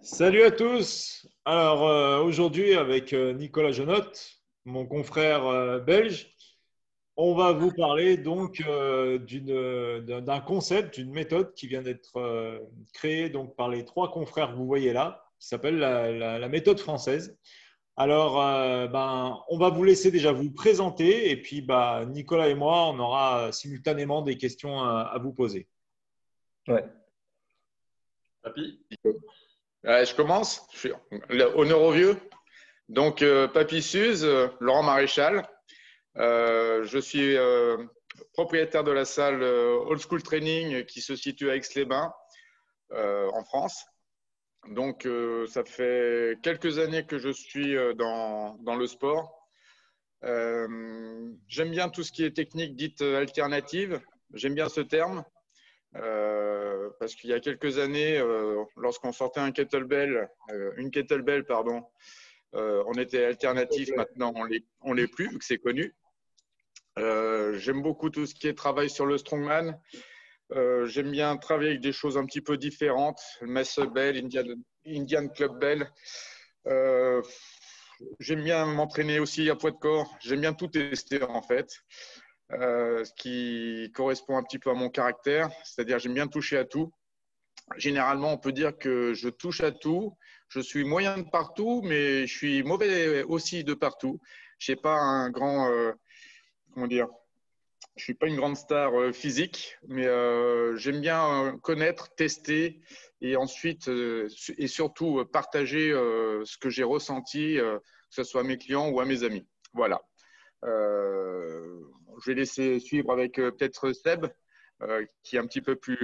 Salut à tous. Alors aujourd'hui avec Nicolas Jenotte, mon confrère belge, on va vous parler donc d'un concept, d'une méthode qui vient d'être créée donc par les trois confrères que vous voyez là, qui s'appelle la méthode française. Alors on va vous laisser déjà vous présenter et puis Nicolas et moi on aura simultanément des questions à vous poser. Ouais. Papy. Je commence. Je suis honneur aux vieux. Donc, Papy Suze, Laurent Maréchal. Je suis propriétaire de la salle Old School Training qui se situe à Aix-les-Bains, en France. Donc, ça fait quelques années que je suis dans le sport. J'aime bien tout ce qui est technique dite alternative. J'aime bien ce terme. Parce qu'il y a quelques années, lorsqu'on sortait une kettlebell, on était alternatif. Maintenant, on l'est plus, vu que c'est connu. J'aime beaucoup tout ce qui est travail sur le strongman. J'aime bien travailler avec des choses un petit peu différentes, le muscle bell, Indian club bell. J'aime bien m'entraîner aussi à poids de corps. J'aime bien tout tester en fait. Ce qui correspond un petit peu à mon caractère, c'est-à-dire j'aime bien toucher à tout. Généralement, on peut dire que je touche à tout. Je suis moyen de partout, mais je suis mauvais aussi de partout. Je n'ai pas un grand, comment dire, je suis pas une grande star physique, mais j'aime bien connaître, tester et ensuite et surtout partager ce que j'ai ressenti, que ce soit à mes clients ou à mes amis. Voilà. Je vais laisser suivre avec peut-être Seb, qui est un petit peu plus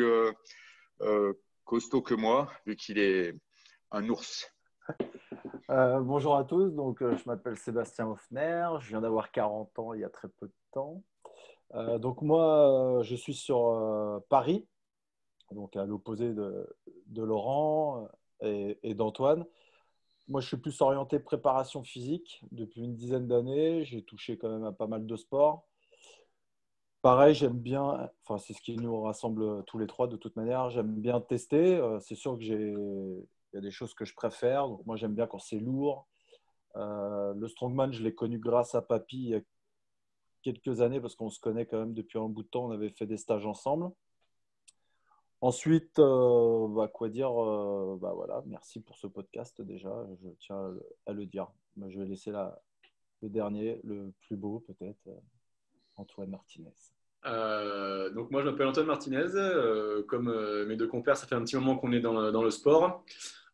costaud que moi, vu qu'il est un ours. Bonjour à tous, je m'appelle Sébastien Hoffner, je viens d'avoir 40 ans il y a très peu de temps. Je suis sur Paris, donc à l'opposé de Laurent et d'Antoine. Moi, je suis plus orienté préparation physique depuis une dizaine d'années. J'ai touché quand même à pas mal de sports. Pareil, j'aime bien, enfin, c'est ce qui nous rassemble tous les trois de toute manière. J'aime bien tester. C'est sûr que il y a des choses que je préfère. Donc, moi, j'aime bien quand c'est lourd. Le strongman, je l'ai connu grâce à Papy il y a quelques années parce qu'on se connaît quand même depuis un bout de temps. On avait fait des stages ensemble. Ensuite, quoi dire, voilà, merci pour ce podcast déjà. Je tiens à le dire. Je vais laisser le dernier, le plus beau peut-être, Antoine Martinez. Donc moi je m'appelle Antoine Martinez, comme mes deux compères, ça fait un petit moment qu'on est dans le sport.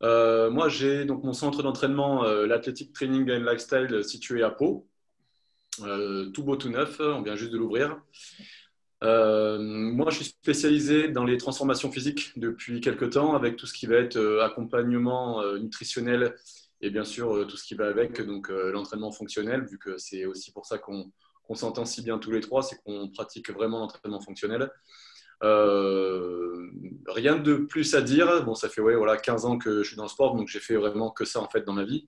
Moi j'ai donc mon centre d'entraînement, l'Athletic Training and Lifestyle, situé à Pau, tout beau tout neuf, on vient juste de l'ouvrir. Moi je suis spécialisé dans les transformations physiques depuis quelques temps, avec tout ce qui va être accompagnement nutritionnel et bien sûr tout ce qui va avec, donc l'entraînement fonctionnel, vu que c'est aussi pour ça qu'on s'entend si bien tous les trois, c'est qu'on pratique vraiment l'entraînement fonctionnel. Rien de plus à dire. Bon, ça fait 15 ans que je suis dans le sport, donc j'ai fait vraiment que ça en fait dans ma vie.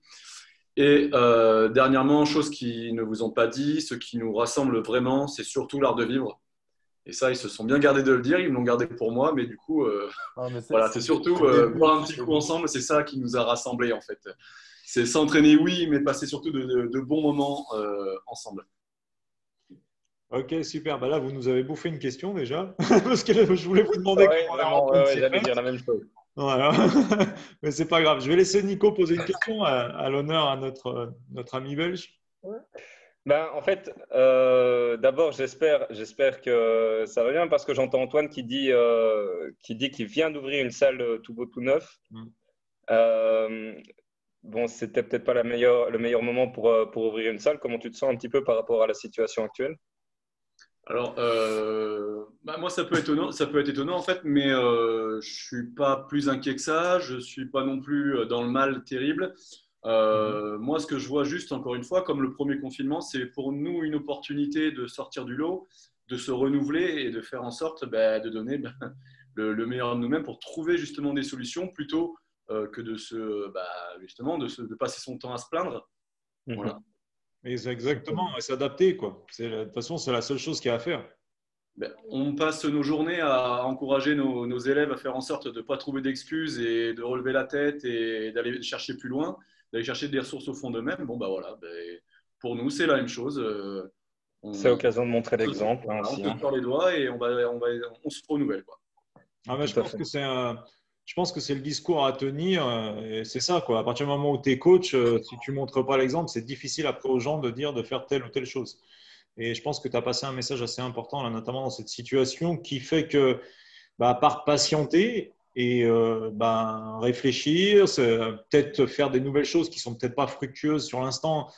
Et dernièrement, chose qu'ils ne vous ont pas dit, ce qui nous rassemble vraiment, c'est surtout l'art de vivre. Et ça, ils se sont bien gardés de le dire, ils me l'ont gardé pour moi, mais du coup, c'est surtout boire un petit coup ensemble, c'est ça qui nous a rassemblés en fait. C'est s'entraîner, oui, mais passer surtout de bons moments ensemble. Ok, super. Là, vous nous avez bouffé une question déjà, parce que je voulais vous demander comment la rencontre s'est j'allais faite. dire la même chose. Voilà. Mais c'est pas grave. Je vais laisser Nico poser une question à l'honneur à notre ami belge. En fait, d'abord, j'espère que ça va bien parce que j'entends Antoine qui dit qu'il vient d'ouvrir une salle tout beau tout neuf. Euh, bon, c'était peut-être pas le meilleur moment pour ouvrir une salle. Comment tu te sens un petit peu par rapport à la situation actuelle? Alors, moi, ça peut être étonnant en fait, mais je suis pas plus inquiet que ça. Je suis pas non plus dans le mal terrible. Moi, ce que je vois juste, encore une fois, comme le premier confinement, c'est pour nous une opportunité de sortir du lot, de se renouveler et de faire en sorte de donner le meilleur de nous-mêmes pour trouver justement des solutions plutôt que de passer son temps à se plaindre. Voilà. Mais c'est exactement, s'adapter, quoi. De toute façon, c'est la seule chose qu'il y a à faire. On passe nos journées à encourager nos élèves à faire en sorte de ne pas trouver d'excuses et de relever la tête et d'aller chercher plus loin, d'aller chercher des ressources au fond d'eux-mêmes. Bon, bah voilà, pour nous, c'est la même chose. C'est l'occasion de montrer On l'exemple on aussi. se tord les doigts et on se renouvelle, quoi. Ah, mais je Tout à pense fait. que je pense que c'est le discours à tenir. Et c'est ça, quoi. À partir du moment où tu es coach, si tu montres pas l'exemple, c'est difficile après aux gens de dire de faire telle ou telle chose. Et je pense que tu as passé un message assez important, là, notamment dans cette situation, qui fait que, bah, par patienter et réfléchir, peut-être faire des nouvelles choses qui sont peut-être pas fructueuses sur l'instant,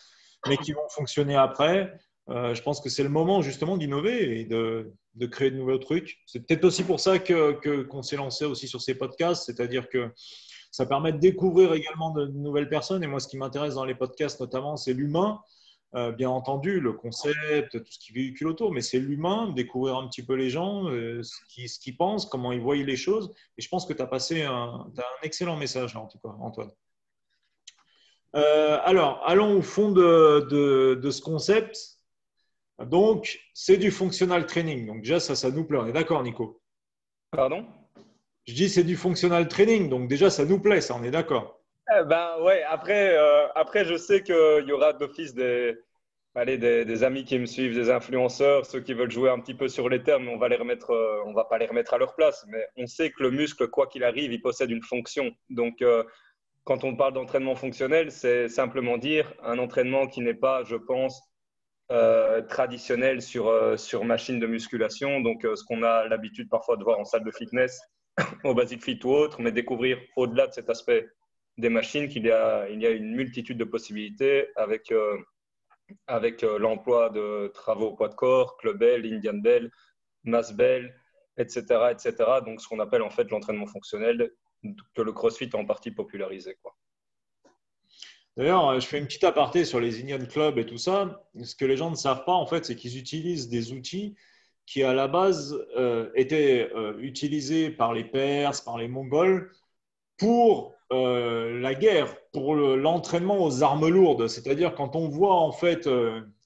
mais qui vont fonctionner après. Je pense que c'est le moment justement d'innover et de créer de nouveaux trucs. C'est peut-être aussi pour ça qu'on s'est lancé aussi sur ces podcasts, c'est-à-dire que ça permet de découvrir également de nouvelles personnes. Et moi, ce qui m'intéresse dans les podcasts notamment, c'est l'humain. Bien entendu, le concept, tout ce qui véhicule autour, mais c'est l'humain, découvrir un petit peu les gens, ce qu'ils pensent, comment ils voient les choses. Et je pense que tu as passé t'as un excellent message là, en tout cas, Antoine. Alors, allons au fond de ce concept. Donc, c'est du functional training. Donc, déjà, ça nous plaît. On est d'accord, Nico? Pardon? Je dis c'est du functional training. Donc, déjà, ça nous plaît, ça, on est d'accord. Ouais, après, je sais qu'il y aura d'office des amis qui me suivent, des influenceurs, ceux qui veulent jouer un petit peu sur les termes, on va pas les remettre à leur place. Mais on sait que le muscle, quoi qu'il arrive, il possède une fonction. Donc, quand on parle d'entraînement fonctionnel, c'est simplement dire un entraînement qui n'est pas, je pense, traditionnel sur machine de musculation. Donc, ce qu'on a l'habitude parfois de voir en salle de fitness, au Basic Fit ou autre, mais découvrir au-delà de cet aspect des machines qu'il y a une multitude de possibilités avec l'emploi de travaux au poids de corps, clubbell, Indian bell, mass bell, etc., etc. Donc, ce qu'on appelle en fait l'entraînement fonctionnel que le CrossFit a en partie popularisé, quoi. D'ailleurs, je fais une petite aparté sur les Indian Club et tout ça. Ce que les gens ne savent pas, en fait, c'est qu'ils utilisent des outils qui, à la base, étaient utilisés par les Perses, par les Mongols, pour la guerre, pour l'entraînement aux armes lourdes. C'est-à-dire quand on voit en fait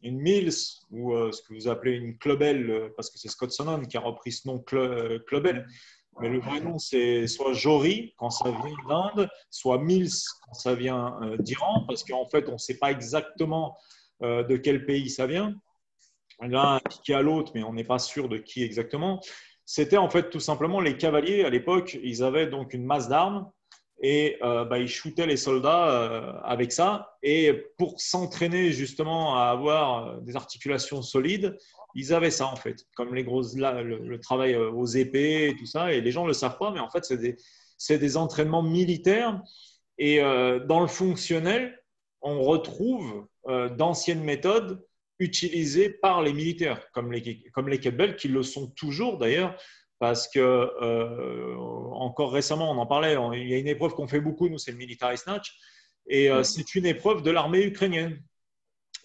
une Mills ou ce que vous appelez une Clubell, parce que c'est Scott Sonnen qui a repris ce nom Clubell, mais le vrai nom c'est soit Jory quand ça vient d'Inde, soit Mills quand ça vient d'Iran, parce qu'en fait on ne sait pas exactement de quel pays ça vient. L'un qui à l'autre, mais on n'est pas sûr de qui exactement. C'était en fait tout simplement les cavaliers à l'époque, ils avaient donc une masse d'armes et ils shootaient les soldats avec ça. Et pour s'entraîner justement à avoir des articulations solides, ils avaient ça en fait, comme les grosses, le travail aux épées et tout ça. Et les gens ne le savent pas, mais en fait, c'est des entraînements militaires. Et dans le fonctionnel, on retrouve d'anciennes méthodes utilisées par les militaires, comme les kettlebells, qui le sont toujours d'ailleurs, parce que encore récemment, on en parlait, il y a une épreuve qu'on fait beaucoup, nous, c'est le Military Snatch, et c'est une épreuve de l'armée ukrainienne.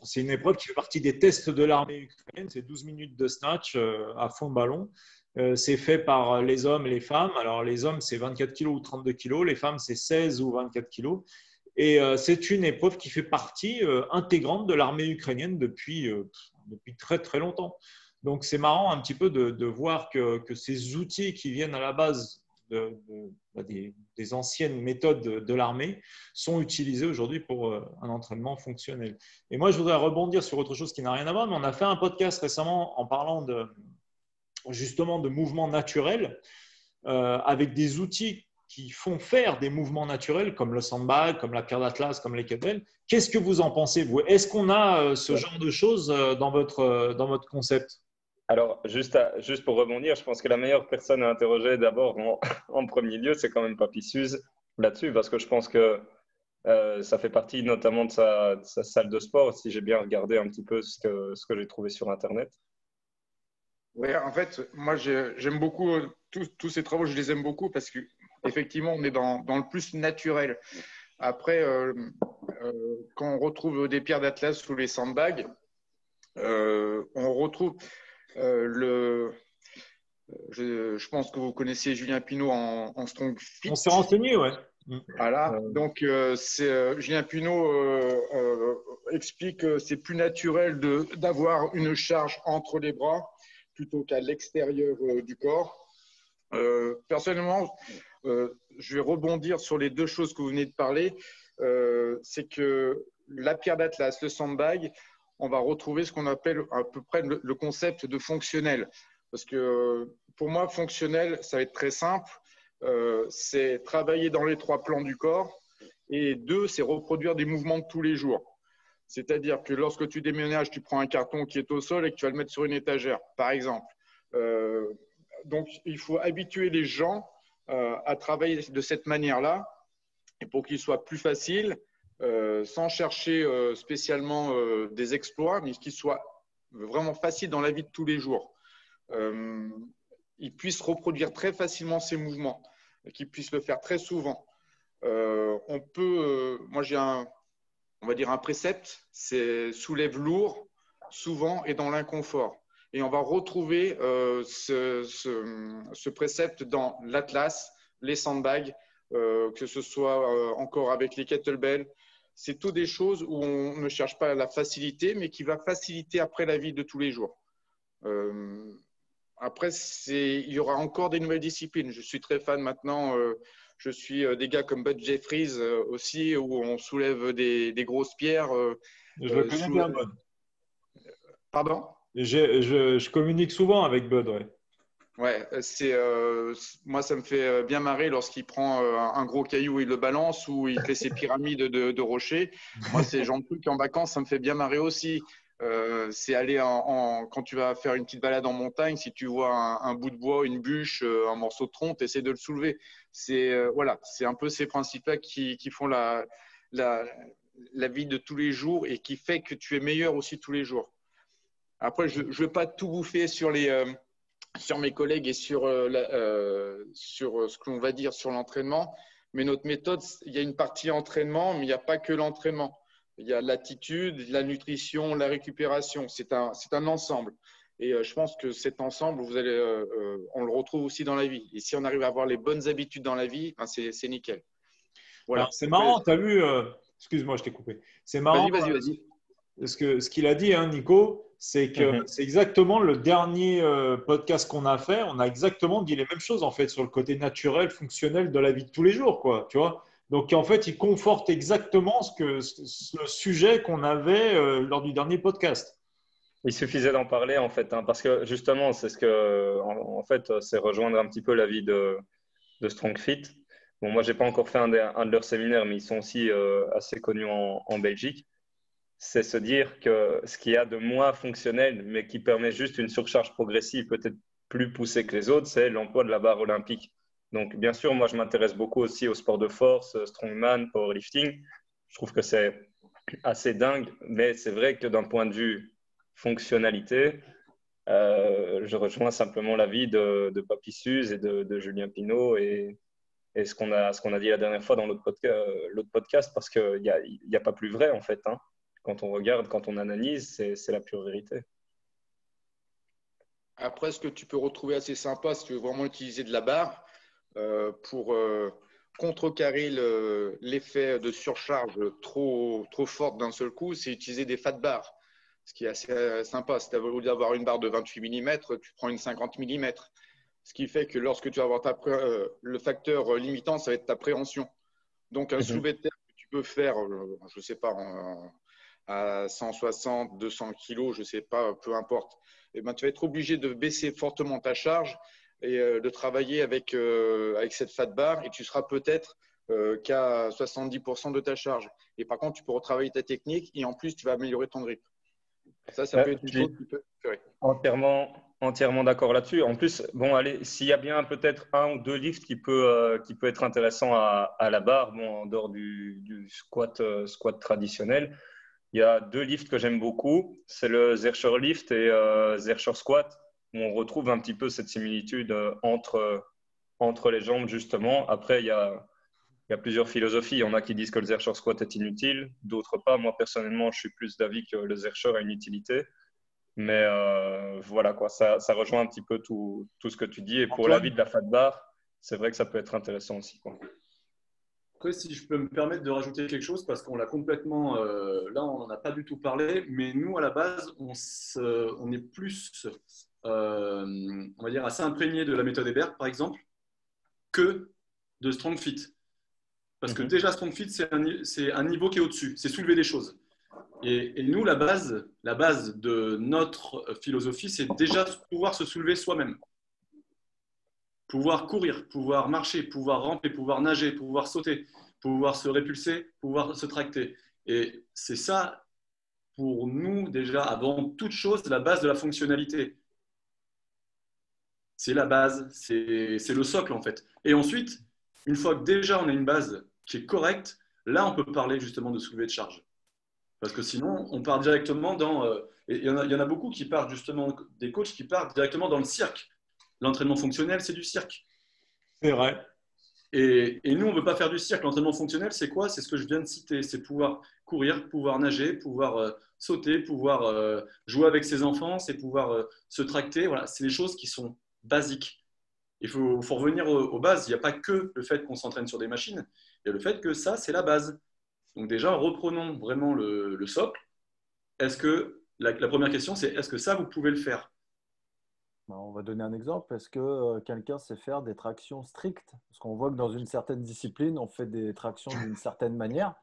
C'est une épreuve qui fait partie des tests de l'armée ukrainienne, c'est 12 minutes de snatch à fond de ballon. C'est fait par les hommes et les femmes. Alors, les hommes, c'est 24 kg ou 32 kg. Les femmes, c'est 16 ou 24 kg. Et c'est une épreuve qui fait partie intégrante de l'armée ukrainienne depuis très, très longtemps. Donc, c'est marrant un petit peu de voir que ces outils qui viennent à la base des anciennes méthodes de l'armée sont utilisés aujourd'hui pour un entraînement fonctionnel. Et moi, je voudrais rebondir sur autre chose qui n'a rien à voir, mais on a fait un podcast récemment en parlant justement de mouvements naturels avec des outils qui font faire des mouvements naturels comme le sandbag, comme la pierre d'Atlas, comme les kettlebells. Qu'est-ce que vous en pensez, vous? Est-ce qu'on a ce genre de choses dans votre concept? Alors, juste pour rebondir, je pense que la meilleure personne à interroger d'abord en premier lieu, c'est quand même Papy Suze là-dessus, parce que je pense que ça fait partie notamment de sa salle de sport, si j'ai bien regardé un petit peu ce que j'ai trouvé sur Internet. Oui, en fait, moi, j'aime beaucoup tous ces travaux, je les aime beaucoup parce qu'effectivement, on est dans le plus naturel. Après, quand on retrouve des pierres d'Atlas ou les sandbags, on retrouve je pense que vous connaissez Julien Pineau en Strong Fit. On s'est renseigné, ouais. Voilà, donc Julien Pineau explique que c'est plus naturel d'avoir une charge entre les bras plutôt qu'à l'extérieur du corps. Personnellement, je vais rebondir sur les deux choses que vous venez de parler. C'est que la pierre d'Atlas, le sandbag, on va retrouver ce qu'on appelle à peu près le concept de fonctionnel. Parce que pour moi, fonctionnel, ça va être très simple. C'est travailler dans les 3 plans du corps. Et 2, c'est reproduire des mouvements de tous les jours. C'est-à-dire que lorsque tu déménages, tu prends un carton qui est au sol et que tu vas le mettre sur une étagère, par exemple. Donc, il faut habituer les gens à travailler de cette manière-là, et pour qu'il soit plus facile, sans chercher spécialement des exploits, mais qu'il soit vraiment facile dans la vie de tous les jours. Ils puissent reproduire très facilement ces mouvements, qu'ils puissent le faire très souvent. Moi j'ai on va dire un précepte, c'est soulève lourd, souvent et dans l'inconfort. Et on va retrouver ce précepte dans l'Atlas, les sandbags, que ce soit encore avec les kettlebells. C'est tout des choses où on ne cherche pas la facilité, mais qui va faciliter après la vie de tous les jours. Après, il y aura encore des nouvelles disciplines. Je suis très fan maintenant. Je suis des gars comme Bud Jeffries aussi, où on soulève des grosses pierres. Je le connais bien, Bud. Pardon? Je communique souvent avec Bud, ouais. Ouais, moi, ça me fait bien marrer lorsqu'il prend un gros caillou et il le balance, ou il fait ses pyramides de rochers. Moi, ces genres de trucs en vacances, ça me fait bien marrer aussi. C'est aller quand tu vas faire une petite balade en montagne, si tu vois un bout de bois, une bûche, un morceau de tronc, tu essaies de le soulever. Voilà, c'est un peu ces principes-là qui font la vie de tous les jours et qui fait que tu es meilleur aussi tous les jours. Après, je ne veux pas tout bouffer sur mes collègues et sur ce qu'on va dire sur l'entraînement, mais notre méthode, il y a une partie entraînement, mais il n'y a pas que l'entraînement. Il y a l'attitude, la nutrition, la récupération. C'est un ensemble. Et je pense que cet ensemble, on le retrouve aussi dans la vie. Et si on arrive à avoir les bonnes habitudes dans la vie, ben c'est nickel. Voilà. C'est marrant, tu as vu, excuse-moi, je t'ai coupé. C'est marrant. Vas-y. Ce qu'il a dit, hein, Nico, c'est que c'est exactement le dernier podcast qu'on a fait. On a exactement dit les mêmes choses en fait sur le côté naturel, fonctionnel de la vie de tous les jours, quoi. Tu vois. Donc en fait, il conforte exactement le sujet qu'on avait lors du dernier podcast. Il suffisait d'en parler en fait, hein, parce que justement, c'est en fait, c'est rejoindre un petit peu la vie de Strong Fit. Bon, moi, j'ai pas encore fait un de leurs séminaires, mais ils sont aussi assez connus en Belgique. C'est se dire que ce qu'il y a de moins fonctionnel, mais qui permet juste une surcharge progressive, peut-être plus poussée que les autres, c'est l'emploi de la barre olympique. Donc, bien sûr, moi, je m'intéresse beaucoup aussi au sport de force, strongman, powerlifting. Je trouve que c'est assez dingue, mais c'est vrai que d'un point de vue fonctionnalité, je rejoins simplement l'avis de Papy Suze et de Julien Pinault et ce qu'on a dit la dernière fois dans l'autre podcast, parce qu'il n'y a pas plus vrai, en fait, hein. Quand on regarde, quand on analyse, c'est la pure vérité. Après, ce que tu peux retrouver assez sympa, si tu veux vraiment utiliser de la barre pour contrecarrer l'effet de surcharge trop forte d'un seul coup, c'est utiliser des fat bars. Ce qui est assez sympa. Si tu as voulu avoir une barre de 28 mm, tu prends une 50 mm. Ce qui fait que lorsque tu vas avoir le facteur limitant, ça va être ta préhension. Donc, un soulevé de terre que tu peux faire, je ne sais pas, à 160, 200 kilos, je ne sais pas, peu importe, et ben, tu vas être obligé de baisser fortement ta charge et de travailler avec cette fat bar, et tu seras peut-être qu'à 70% de ta charge. Et par contre, tu peux retravailler ta technique et en plus, tu vas améliorer ton grip. Ça peut être une chose qui peut faire. Entièrement d'accord là-dessus. En plus, bon, allez, s'il y a bien peut-être un ou deux lifts qui peut être intéressant à la barre, bon, en dehors du squat traditionnel, il y a deux lifts que j'aime beaucoup. C'est le Zercher Lift et Zercher Squat, où on retrouve un petit peu cette similitude entre les jambes, justement. Après, il y a plusieurs philosophies. Il y en a qui disent que le Zercher Squat est inutile, d'autres pas. Moi, personnellement, je suis plus d'avis que le Zercher a une utilité. Mais voilà, quoi. Ça rejoint un petit peu tout ce que tu dis. Et pour l'avis de la fat bar, c'est vrai que ça peut être intéressant aussi, quoi. Après, si je peux me permettre de rajouter quelque chose, parce qu'on l'a complètement, là, on n'en a pas du tout parlé, mais nous, à la base, on est plus on va dire, à s'imprégner de la méthode Hébert, par exemple, que de Strong Fit. Parce que déjà, Strong Fit, c'est un niveau qui est au-dessus, c'est soulever des choses. Et nous, la base de notre philosophie, c'est déjà pouvoir se soulever soi-même. Pouvoir courir, pouvoir marcher, pouvoir ramper, pouvoir nager, pouvoir sauter, pouvoir se répulser, pouvoir se tracter. Et c'est ça, pour nous, déjà, avant toute chose, la base de la fonctionnalité. C'est la base, c'est le socle, en fait. Et ensuite, une fois que déjà on a une base qui est correcte, là, on peut parler justement de soulever de charge. Parce que sinon, on part directement dans… et il y en a beaucoup qui partent justement, des coachs qui partent directement dans le cirque. L'entraînement fonctionnel, c'est du cirque. C'est vrai. Et nous, on ne veut pas faire du cirque. L'entraînement fonctionnel, c'est quoi? C'est ce que je viens de citer. C'est pouvoir courir, pouvoir nager, pouvoir sauter, pouvoir jouer avec ses enfants, c'est pouvoir se tracter. Voilà, c'est des choses qui sont basiques. Il faut revenir aux bases. Il n'y a pas que le fait qu'on s'entraîne sur des machines. Il y a le fait que ça, c'est la base. Donc déjà, reprenons vraiment le socle. Est-ce que la première question, c'est est-ce que ça, vous pouvez le faire? On va donner un exemple. Est-ce que quelqu'un sait faire des tractions strictes? Parce qu'on voit que dans une certaine discipline, on fait des tractions d'une certaine manière.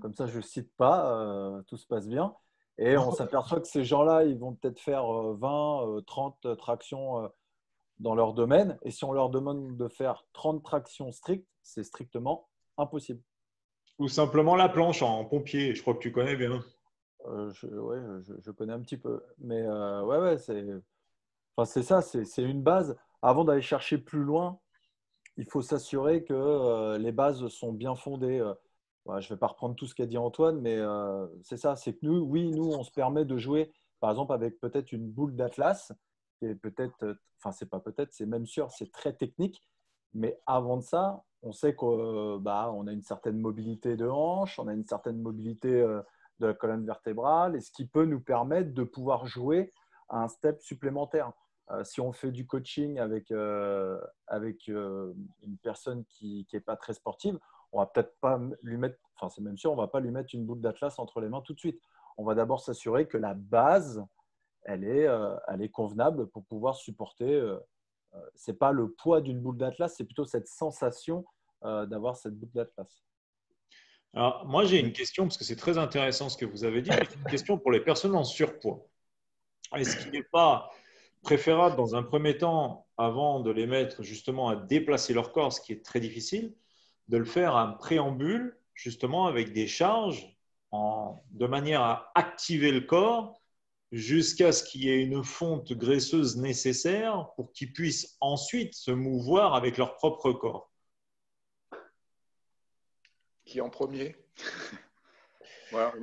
Comme ça, je ne cite pas, tout se passe bien. Et on s'aperçoit que ces gens-là, ils vont peut-être faire 20, 30 tractions dans leur domaine. Et si on leur demande de faire 30 tractions strictes, c'est strictement impossible. Ou simplement la planche en pompier. Je crois que tu connais bien. Je connais un petit peu. Mais ouais, c'est ça, c'est une base. Avant d'aller chercher plus loin, il faut s'assurer que les bases sont bien fondées. Je ne vais pas reprendre tout ce qu'a dit Antoine, mais c'est ça, c'est que nous, on se permet de jouer, par exemple, avec peut-être une boule d'Atlas, qui est peut-être, c'est pas peut-être, c'est même sûr, c'est très technique. Mais avant de ça, on sait qu'on a une certaine mobilité de hanche, on a une certaine mobilité de la colonne vertébrale, et ce qui peut nous permettre de pouvoir jouer à un step supplémentaire. Si on fait du coaching avec une personne qui n'est pas très sportive, on va peut-être pas lui mettre, c'est même sûr, on va pas lui mettre une boule d'Atlas entre les mains tout de suite. On va d'abord s'assurer que la base, elle est convenable pour pouvoir supporter. C'est pas le poids d'une boule d'Atlas, c'est plutôt cette sensation d'avoir cette boule d'Atlas. Alors, moi, j'ai une question, parce que c'est très intéressant ce que vous avez dit, mais c'est une question pour les personnes en surpoids. Est-ce qu'il n'est pas préférable, dans un premier temps, avant de les mettre justement à déplacer leur corps, ce qui est très difficile, de le faire un préambule, justement, avec des charges, de manière à activer le corps jusqu'à ce qu'il y ait une fonte graisseuse nécessaire pour qu'ils puissent ensuite se mouvoir avec leur propre corps. Qui en premier? Voilà.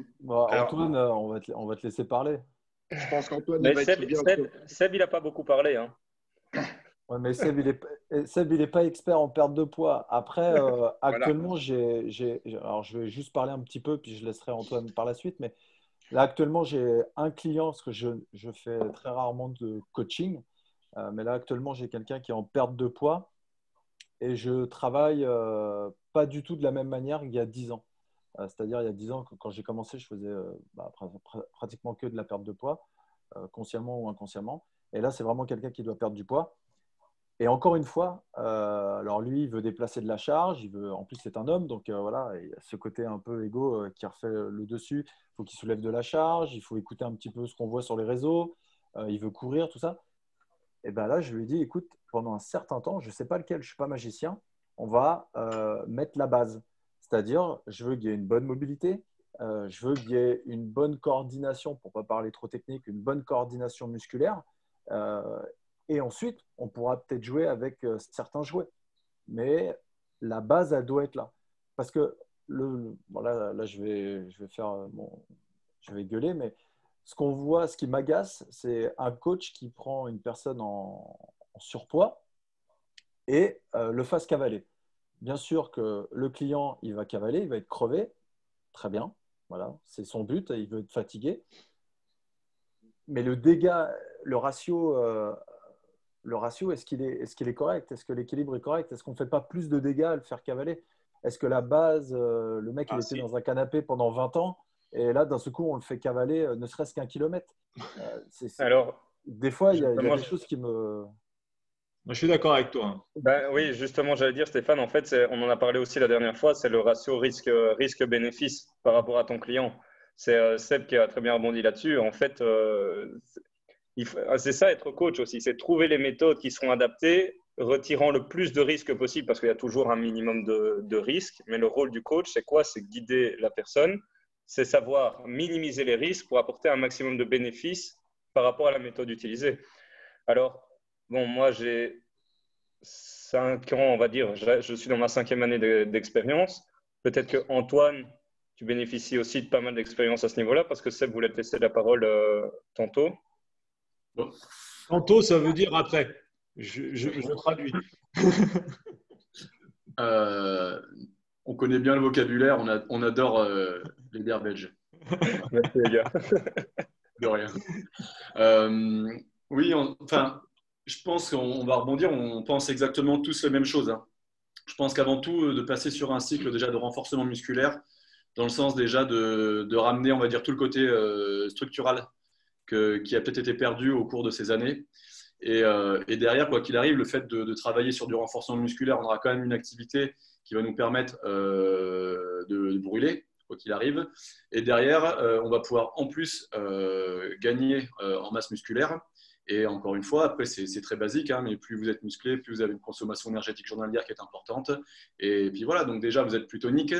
Antoine, on va te laisser parler. Je pense qu'Antoine, Mais il va être bien. Seb, il n'a pas beaucoup parlé. Hein. Ouais, mais Seb, il est pas expert en perte de poids. Après, actuellement, alors je vais juste parler un petit peu, puis je laisserai Antoine par la suite. Mais là, actuellement, j'ai un client, parce que je fais très rarement de coaching. Mais là, actuellement, j'ai quelqu'un qui est en perte de poids et je travaille pas du tout de la même manière qu'il y a 10 ans. C'est-à-dire, il y a 10 ans, quand j'ai commencé, je faisais pratiquement que de la perte de poids, consciemment ou inconsciemment. Et là, c'est vraiment quelqu'un qui doit perdre du poids. Et encore une fois, alors lui, il veut déplacer de la charge. En plus, c'est un homme, donc voilà, il y a ce côté un peu égo qui refait le dessus. Il faut qu'il soulève de la charge, il faut écouter un petit peu ce qu'on voit sur les réseaux. Il veut courir, tout ça. Et bien là, je lui ai dit, écoute, pendant un certain temps, je ne sais pas lequel, je ne suis pas magicien, on va mettre la base. C'est-à-dire, je veux qu'il y ait une bonne mobilité, je veux qu'il y ait une bonne coordination, pour ne pas parler trop technique, une bonne coordination musculaire. Et ensuite, on pourra peut-être jouer avec certains jouets. Mais la base, elle doit être là. Parce que, là je vais gueuler, mais ce qu'on voit, ce qui m'agace, c'est un coach qui prend une personne en surpoids et le fasse cavaler. Bien sûr que le client, il va cavaler, il va être crevé. Très bien. Voilà, c'est son but, il veut être fatigué. Mais le dégât, le ratio, est-ce qu'il est correct? Est-ce que l'équilibre est correct? Est-ce qu'on ne fait pas plus de dégâts à le faire cavaler? Est-ce que la base, le mec, il était dans un canapé pendant 20 ans et là, d'un seul coup, on le fait cavaler ne serait-ce qu'1 kilomètre? Alors, des fois, il y a Justement, des choses qui me… Moi, je suis d'accord avec toi. Ben oui, justement, j'allais dire, Stéphane, en fait, on en a parlé aussi la dernière fois, c'est le ratio risque-bénéfice par rapport à ton client. C'est Seb qui a très bien rebondi là-dessus. En fait, c'est ça être coach aussi, c'est trouver les méthodes qui seront adaptées, retirant le plus de risques possible, parce qu'il y a toujours un minimum de risques. Mais le rôle du coach, c'est quoi? C'est guider la personne, c'est savoir minimiser les risques pour apporter un maximum de bénéfices par rapport à la méthode utilisée. Alors, bon, moi, j'ai 5 ans, on va dire. Je suis dans ma 5e année d'expérience. Peut-être que Antoine, tu bénéficies aussi de pas mal d'expérience à ce niveau-là, parce que Seb voulait te laisser la parole tantôt. Bon. Tantôt, ça veut dire après. Je traduis. On connaît bien le vocabulaire, on adore les bières belges. Merci les gars. De rien. Oui, enfin, je pense qu'on va rebondir, on pense exactement tous les mêmes choses. Hein. Je pense qu'avant tout, de passer sur un cycle déjà de renforcement musculaire, dans le sens déjà de ramener, on va dire, tout le côté structural qui a peut-être été perdu au cours de ces années. Et derrière, quoi qu'il arrive, le fait de travailler sur du renforcement musculaire, on aura quand même une activité qui va nous permettre de brûler, quoi qu'il arrive. Et derrière, on va pouvoir en plus gagner en masse musculaire. Et encore une fois, après, c'est très basique, hein, mais plus vous êtes musclé, plus vous avez une consommation énergétique journalière qui est importante. Et puis voilà, donc déjà, vous êtes plus tonique,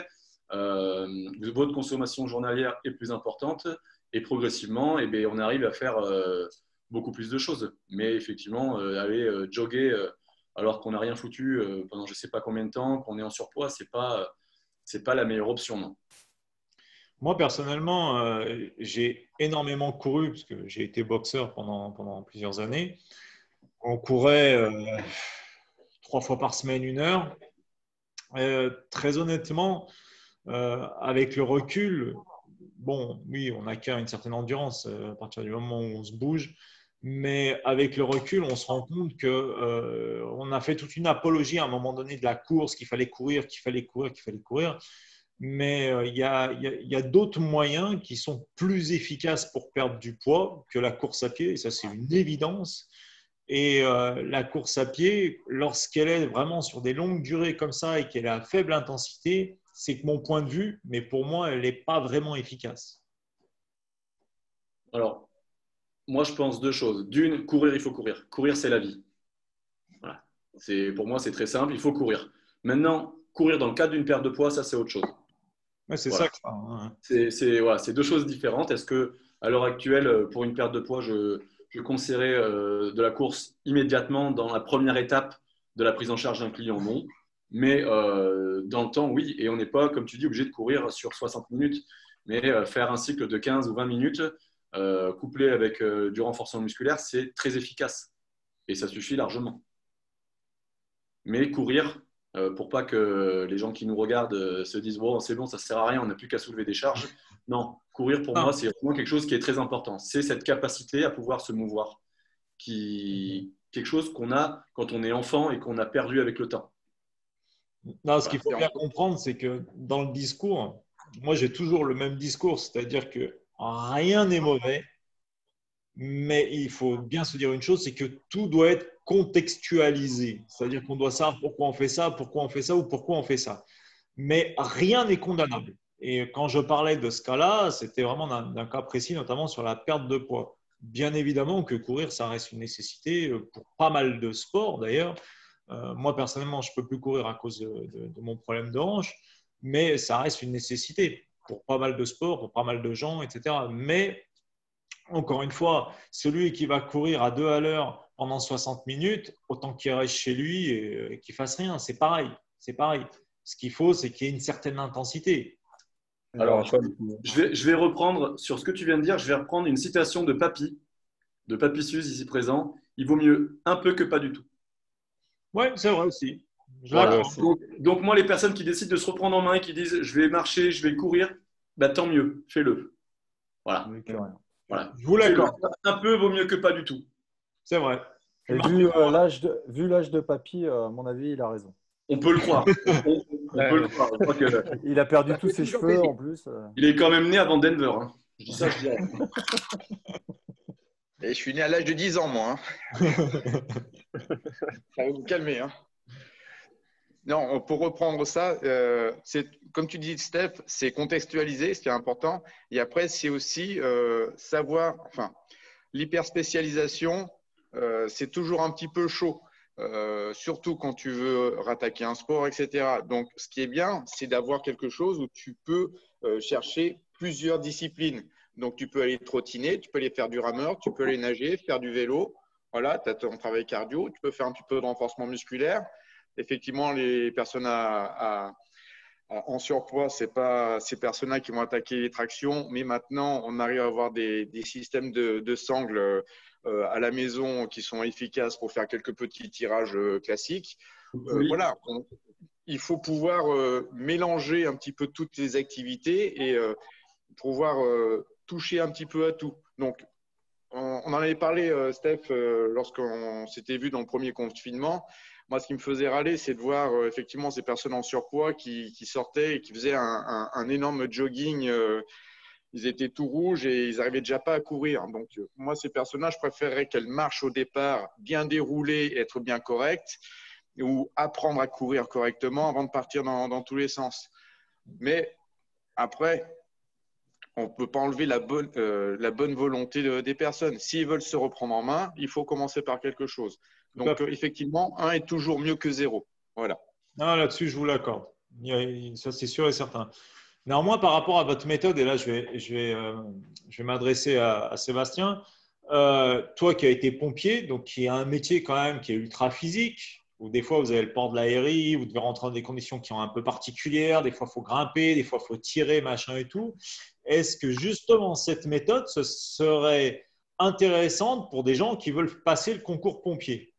votre consommation journalière est plus importante, et progressivement, eh bien, on arrive à faire beaucoup plus de choses. Mais effectivement, aller jogger alors qu'on n'a rien foutu pendant je ne sais pas combien de temps, qu'on est en surpoids, ce n'est pas la meilleure option, non. Moi, personnellement, j'ai énormément couru parce que j'ai été boxeur pendant plusieurs années. On courait 3 fois par semaine, 1 heure. Très honnêtement, avec le recul, bon, oui, on acquiert une certaine endurance à partir du moment où on se bouge. Mais avec le recul, on se rend compte qu'on a fait toute une apologie à un moment donné de la course, qu'il fallait courir, qu'il fallait courir, qu'il fallait courir. Mais il y a d'autres moyens qui sont plus efficaces pour perdre du poids que la course à pied. Et ça, c'est une évidence. Et la course à pied, lorsqu'elle est vraiment sur des longues durées comme ça et qu'elle est à faible intensité, c'est que mon point de vue, mais pour moi, elle n'est pas vraiment efficace. Alors, moi, je pense 2 choses. D'une, courir, il faut courir. Courir, c'est la vie. Voilà. Pour moi, c'est très simple, il faut courir. Maintenant, courir dans le cadre d'une perte de poids, ça, c'est autre chose. Ouais, c'est voilà. ça que je parle, hein. C'est 2 choses différentes. Est-ce qu'à l'heure actuelle, pour une perte de poids, je conseillerais de la course immédiatement dans la première étape de la prise en charge d'un client? Non. Mais dans le temps, oui. Et on n'est pas, comme tu dis, obligé de courir sur 60 minutes, mais faire un cycle de 15 ou 20 minutes couplé avec du renforcement musculaire, c'est très efficace. Et ça suffit largement. Mais courir, pour pas que les gens qui nous regardent se disent bon, c'est bon, ça ne sert à rien, on n'a plus qu'à soulever des charges. Non, courir pour moi, c'est vraiment quelque chose qui est très important. C'est cette capacité à pouvoir se mouvoir, quelque chose qu'on a quand on est enfant et qu'on a perdu avec le temps. Non, ce qu'il faut bien comprendre, c'est que dans le discours, moi j'ai toujours le même discours, c'est-à-dire que rien n'est mauvais, mais il faut bien se dire une chose, c'est que tout doit être contextualisé. C'est-à-dire qu'on doit savoir pourquoi on fait ça ou pourquoi on fait ça. Mais rien n'est condamnable. Et quand je parlais de ce cas-là, c'était vraiment d'un cas précis, notamment sur la perte de poids. Bien évidemment que courir, ça reste une nécessité pour pas mal de sports d'ailleurs. Moi, personnellement, je ne peux plus courir à cause de mon problème de hanche, mais ça reste une nécessité pour pas mal de sports, pour pas mal de gens, etc. Mais encore une fois, celui qui va courir à 2 à l'heure pendant 60 minutes, autant qu'il reste chez lui et qu'il ne fasse rien. C'est pareil. C'est pareil. Ce qu'il faut, c'est qu'il y ait une certaine intensité. Alors, je vais reprendre sur ce que tu viens de dire. Je vais reprendre une citation de Papy Suze, ici présent. Il vaut mieux un peu que pas du tout. Oui, c'est vrai aussi. Donc, moi, les personnes qui décident de se reprendre en main et qui disent je vais marcher, je vais courir, bah, tant mieux, fais-le. Voilà. Voilà. Je vous l'accorde. Un peu vaut mieux que pas du tout. C'est vrai. Et vu l'âge de Papy, à mon avis, il a raison. On peut le croire. On peut le croire. Je crois que… Il a perdu tous ses cheveux en plus. Il est quand même né avant Denver. Hein. Je dis ça, je dirais. Et je suis né à l'âge de 10 ans, moi. Ça va vous calmer. Non, pour reprendre ça, c'est comme tu dis, Steph, c'est contextualiser, ce qui est important. Et après, c'est aussi savoir, enfin, l'hyperspécialisation, c'est toujours un petit peu chaud, surtout quand tu veux rattaquer un sport, etc. Donc, ce qui est bien, c'est d'avoir quelque chose où tu peux chercher plusieurs disciplines. Donc, tu peux aller trottiner, tu peux aller faire du rameur, tu peux aller nager, faire du vélo. Voilà, tu as ton travail cardio, tu peux faire un petit peu de renforcement musculaire. Effectivement, les personnes en surpoids, ce n'est pas ces personnes-là qui vont attaquer les tractions, mais maintenant, on arrive à avoir des systèmes de sangles à la maison qui sont efficaces pour faire quelques petits tirages classiques. Voilà, il faut pouvoir mélanger un petit peu toutes les activités et pouvoir toucher un petit peu à tout. Donc, on en avait parlé, Steph, lorsqu'on s'était vu dans le premier confinement. Moi, ce qui me faisait râler, c'est de voir effectivement ces personnes en surpoids qui sortaient et qui faisaient un énorme jogging. Ils étaient tout rouges et ils n'arrivaient déjà pas à courir. Donc, moi, ces personnes-là, je préférerais qu'elles marchent au départ bien déroulées, être bien correctes, ou apprendre à courir correctement avant de partir dans tous les sens. Mais après, on ne peut pas enlever la bonne volonté des personnes. S'ils veulent se reprendre en main, il faut commencer par quelque chose. Donc, effectivement, 1 est toujours mieux que 0. Voilà. Non, là-dessus, je vous l'accorde. Ça, c'est sûr et certain. Néanmoins, par rapport à votre méthode, et là, je vais m'adresser à Sébastien. Toi qui as été pompier, donc qui a un métier quand même qui est ultra physique, où des fois, vous avez le port de l'aérie, vous devez rentrer dans des conditions qui sont un peu particulières, des fois, il faut grimper, des fois, il faut tirer, machin et tout. Est-ce que justement, cette méthode, ce serait intéressante pour des gens qui veulent passer le concours pompier?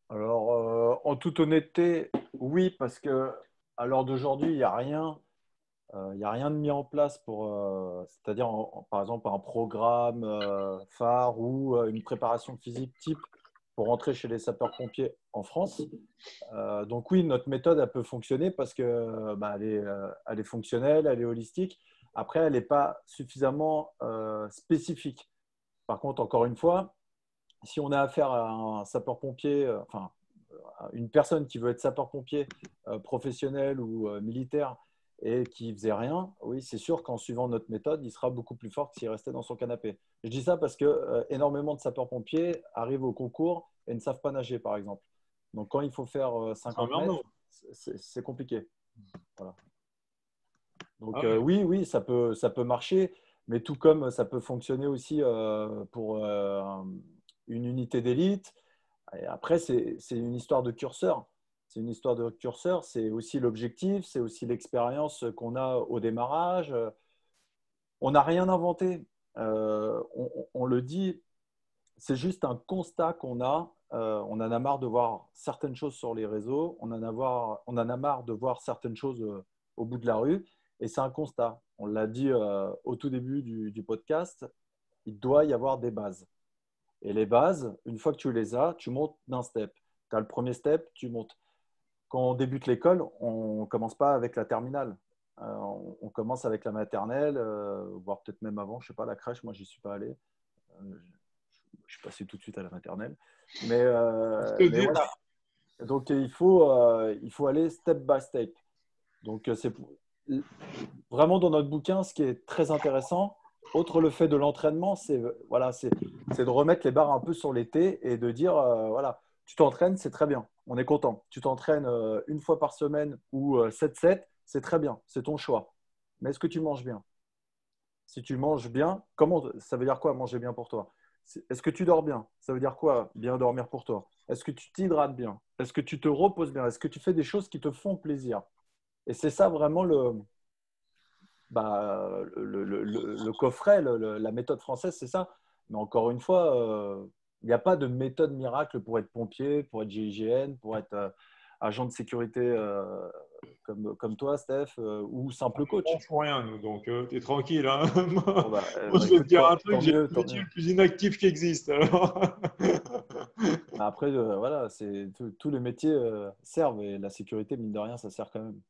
Alors, en toute honnêteté, oui, parce que à l'heure d'aujourd'hui, il n'y a rien. Il n'y a rien de mis en place pour, c'est-à-dire par exemple un programme phare ou une préparation physique type pour rentrer chez les sapeurs-pompiers en France. Donc oui, notre méthode, elle peut fonctionner parce que elle est fonctionnelle, elle est holistique. Après, elle n'est pas suffisamment spécifique. Par contre, encore une fois, si on a affaire à un sapeur-pompier, enfin, une personne qui veut être sapeur-pompier professionnel ou militaire et qui faisait rien, oui, c'est sûr qu'en suivant notre méthode, il sera beaucoup plus fort que s'il restait dans son canapé. Je dis ça parce que énormément de sapeurs-pompiers arrivent au concours et ne savent pas nager, par exemple. Donc, quand il faut faire 50 mètres, c'est compliqué. Voilà. Donc, oui, ça peut marcher, mais tout comme ça peut fonctionner aussi pour une unité d'élite. Et après, c'est une histoire de curseur. C'est une histoire de curseur, c'est aussi l'objectif, c'est aussi l'expérience qu'on a au démarrage. On n'a rien inventé. On le dit, c'est juste un constat qu'on a. On en a marre de voir certaines choses sur les réseaux, on en a marre de voir certaines choses au bout de la rue, et c'est un constat. On l'a dit au tout début du podcast, il doit y avoir des bases. Et les bases, une fois que tu les as, tu montes d'un step. Tu as le premier step, tu montes. Quand on débute l'école, on ne commence pas avec la terminale. On commence avec la maternelle, voire peut-être même avant, je ne sais pas, la crèche, moi, je n'y suis pas allé. Je suis passé tout de suite à la maternelle. Mais voilà. Donc, il faut aller step by step. Donc, c'est vraiment dans notre bouquin, ce qui est très intéressant, outre le fait de l'entraînement, c'est de remettre les barres un peu sur les T et de dire, voilà, tu t'entraînes, c'est très bien, on est content. Tu t'entraînes une fois par semaine ou 7-7, c'est très bien, c'est ton choix. Mais est-ce que tu manges bien? Si tu manges bien, ça veut dire quoi manger bien pour toi? Est-ce que tu dors bien? Ça veut dire quoi bien dormir pour toi? Est-ce que tu t'hydrates bien? Est-ce que tu te reposes bien? Est-ce que tu fais des choses qui te font plaisir? Et c'est ça vraiment le coffret, la méthode française, c'est ça. Mais encore une fois, il n'y a pas de méthode miracle pour être pompier, pour être GIGN, pour être agent de sécurité comme toi, Steph, ou simple coach. On ne fout rien, nous, donc tu es tranquille. Hein. Moi, je vais te dire un truc, j'ai le métier le plus inactif qui existe. Après, voilà, tous les métiers servent et la sécurité, mine de rien, ça sert quand même.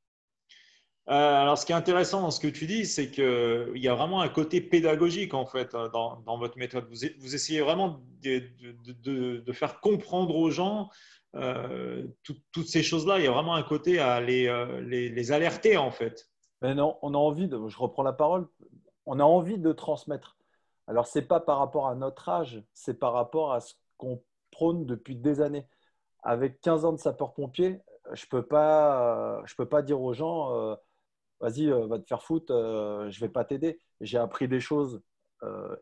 Alors, ce qui est intéressant dans ce que tu dis, c'est qu'il y a vraiment un côté pédagogique en fait dans votre méthode. Vous essayez vraiment de faire comprendre aux gens toutes ces choses-là. Il y a vraiment un côté à les alerter en fait. Mais non, on a envie de, je reprends la parole, on a envie de transmettre. Alors, ce n'est pas par rapport à notre âge, c'est par rapport à ce qu'on prône depuis des années. Avec 15 ans de sapeur-pompier, je peux pas dire aux gens, vas-y, va te faire foutre, je ne vais pas t'aider. J'ai appris des choses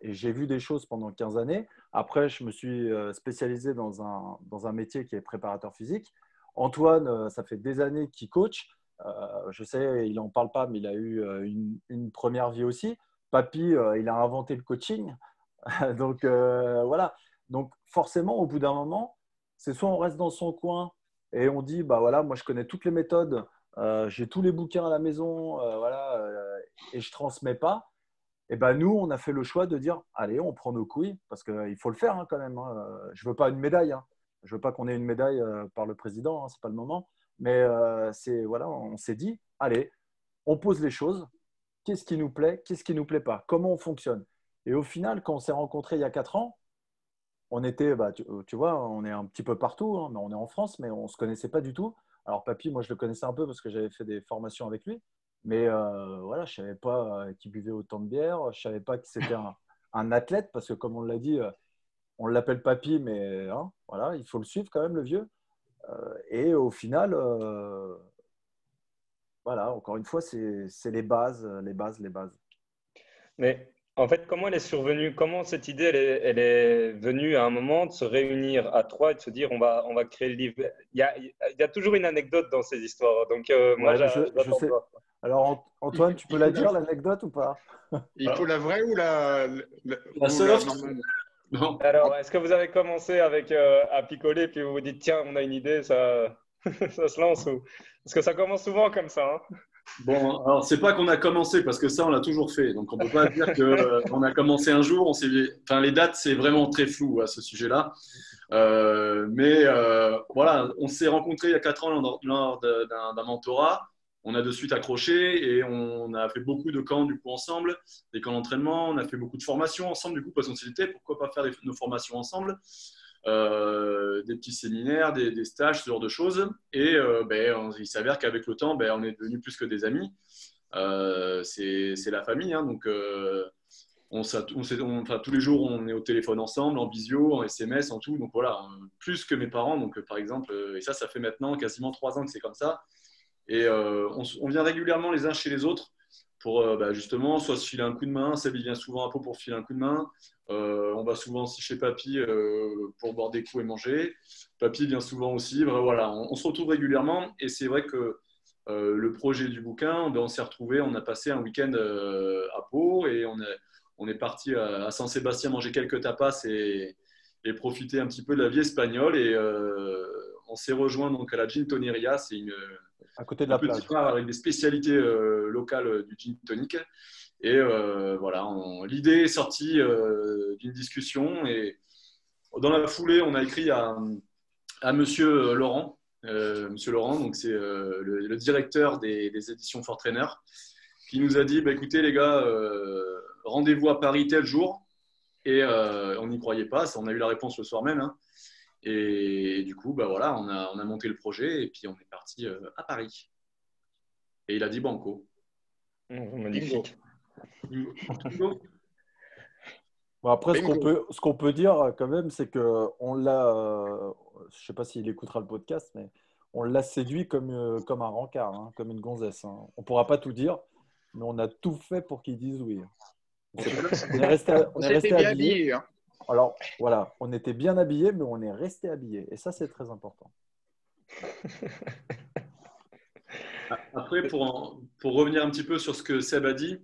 et j'ai vu des choses pendant 15 années. Après, je me suis spécialisé dans un métier qui est préparateur physique. Antoine, ça fait des années qu'il coach. Je sais, il n'en parle pas, mais il a eu une première vie aussi. Papy, il a inventé le coaching. Donc, voilà. Donc, forcément, au bout d'un moment, c'est soit on reste dans son coin et on dit, bah voilà, moi je connais toutes les méthodes, j'ai tous les bouquins à la maison, voilà, et je ne transmets pas. Et ben nous, on a fait le choix de dire, allez, on prend nos couilles, parce qu'il faut le faire hein, quand même. Hein. Je ne veux pas une médaille. Hein. Je ne veux pas qu'on ait une médaille par le président, hein, ce n'est pas le moment. Mais voilà, on s'est dit, allez, on pose les choses. Qu'est-ce qui nous plaît? Qu'est-ce qui ne nous plaît pas? Comment on fonctionne? Et au final, quand on s'est rencontrés il y a 4 ans, on était, bah, tu vois, on est un petit peu partout, hein, mais on est en France, mais on ne se connaissait pas du tout. Alors, Papy, moi, je le connaissais un peu parce que j'avais fait des formations avec lui. Mais voilà, je ne savais pas qu'il buvait autant de bière. Je ne savais pas que c'était un athlète parce que, comme on l'a dit, on l'appelle Papy, mais hein, voilà, il faut le suivre quand même, le vieux. Et au final, voilà, encore une fois, c'est les bases, les bases, les bases. Mais en fait, comment elle est survenue? Comment cette idée elle est venue à un moment de se réunir à trois et de se dire on va créer le livre? Il y a toujours une anecdote dans ces histoires. Donc, moi, Ouais, mais je j'attends de sais. voir. Alors, Antoine, tu peux la dire, l'anecdote ou pas? Il faut la vraie ou la La soft? normale? Non. Alors, est-ce que vous avez commencé avec à picoler puis vous vous dites tiens, on a une idée, ça, ça se lance ou... Parce que ça commence souvent comme ça. Hein. Bon, alors c'est pas qu'on a commencé parce que ça on l'a toujours fait, donc on peut pas dire que on a commencé un jour. Enfin les dates c'est vraiment très flou à ce sujet-là, mais voilà, on s'est rencontrés il y a 4 ans lors d'un mentorat. On a de suite accroché et on a fait beaucoup de camps du coup ensemble, des camps d'entraînement. On a fait beaucoup de formations ensemble du coup parce qu'on s'est dit pourquoi pas faire nos formations ensemble. Des petits séminaires, des stages, ce genre de choses. Et il s'avère qu'avec le temps, on est devenus plus que des amis. C'est la famille, hein, donc enfin, tous les jours, on est au téléphone ensemble, en visio, en SMS, en tout. Donc voilà, plus que mes parents. Donc par exemple, et ça fait maintenant quasiment 3 ans que c'est comme ça. Et on vient régulièrement les uns chez les autres pour justement soit se filer un coup de main. Seb, il vient souvent à Pau pour filer un coup de main. On va souvent aussi chez Papy pour boire des coups et manger. Papy vient souvent aussi. Voilà, on se retrouve régulièrement. Et c'est vrai que le projet du bouquin, on s'est retrouvés. On a passé un week-end à Pau et on est parti à Saint-Sébastien manger quelques tapas et profiter un petit peu de la vie espagnole. Et on s'est rejoint donc à la Gintoneria. C'est À côté de un la petit plage. bar avec des spécialités locales du gin tonic. Et voilà, l'idée est sortie d'une discussion. Et dans la foulée, on a écrit à Monsieur Laurent. Monsieur Laurent, donc c'est le directeur des éditions Fort Trainer, qui nous a dit écoutez, les gars, rendez-vous à Paris tel jour. Et on n'y croyait pas. On a eu la réponse le soir même. Hein. Et du coup, voilà, on a monté le projet et puis on est parti à Paris. Et il a dit banco. Magnifique. Bingo. Bon, après, Bingo. ce qu'on peut dire quand même, c'est qu'on l'a, je ne sais pas s'il écoutera le podcast, mais on l'a séduit comme un rencard, hein, comme une gonzesse. Hein. On ne pourra pas tout dire, mais on a tout fait pour qu'il dise oui. On est On resté s'était bien habillés. habillé. Hein. Alors, voilà, on était bien habillés, mais on est resté habillés. Et ça, c'est très important. Après, pour revenir un petit peu sur ce que Seb a dit,